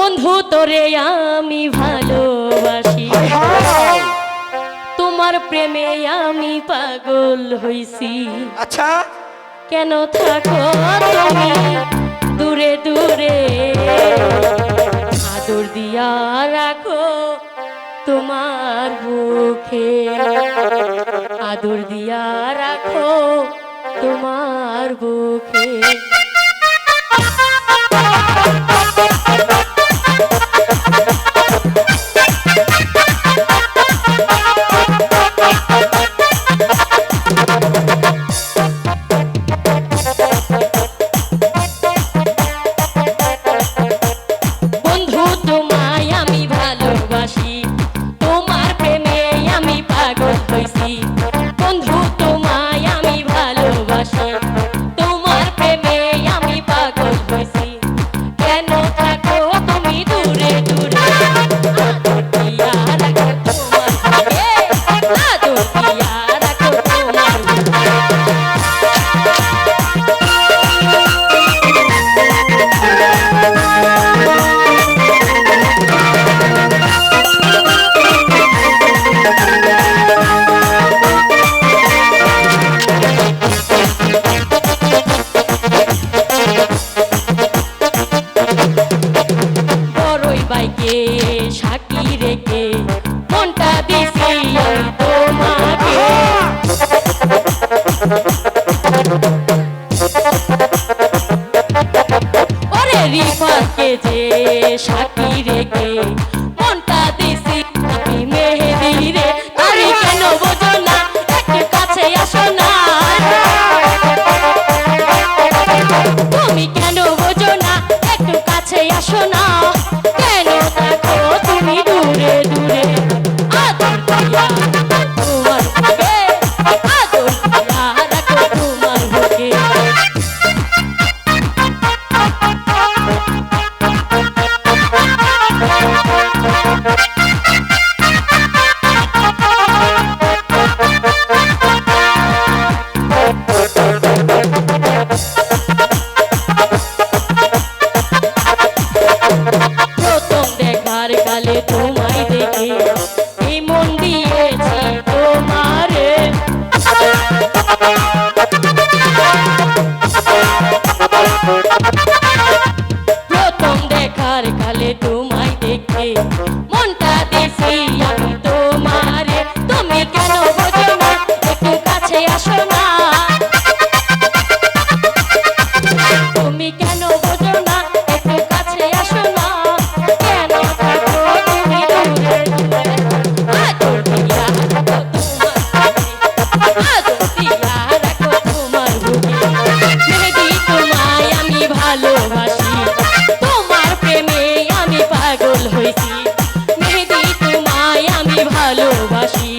বন্ধু তোরে আমি ভালোবাসি, তোমার প্রেমে আমি পাগল হইছি। আচ্ছা কেন থাকো তুমি দূরে দূরে, আদর দিয়া রাখো তোমার বুকে, আদর দিয়া রাখো তোমার বুকে। বন্ধু তোমায় আমি ভালোবাসি, তোমার প্রেমে আমি পাগল হইছি। বন্ধু তোমায় আমি ভালোবাসি, তোমার প্রেমে আমি পাগল হইছি। কেন থাকো তুমি দূরে দূরে, আদর দিয়া রাখো তোমার বুকে, আদর দিয়া রাখো তোমার বুকে। বড়ই বাইকে সাকি রেখে মনটা দিছি আমি তোমাকে। ওরে রিফাতকে যে সাকি রেখে মনটা দিছি আমি মেহেদি রে। তুমি কেন বোঝো না, একটু কাছে আসো না, তুমি কেন বোঝো না, একটু কাছে আসো না। কেন থাকো তুমি দূরে দূরে, আদর দিয়া রাখো তোমার বুকে, আদর দিয়া রাখো তোমার বুকে। প্রথম দেখার কালে তোমায় দেখে এই মন দিয়েছি তোমারে। প্রথম দেখার কালে তোমায় দেখে মনটা দিছি আমি তোমারে। তুমি কেন বোঝো না, একটু কাছে আসো না, তুমি কেন বোঝো না, একটু কাছে আসো না। কেন থাকো তুমি দূরে দূরে, আদর দিয়া রাখো তোমার বুকে, আদর দিয়া রাখো তোমার বুকে। মেহেদি তোমায় আমি ভালোবাসি, তোমার প্রেমে আমি পাগল হইছি। মেহেদি তোমায় আমি ভালোবাসি,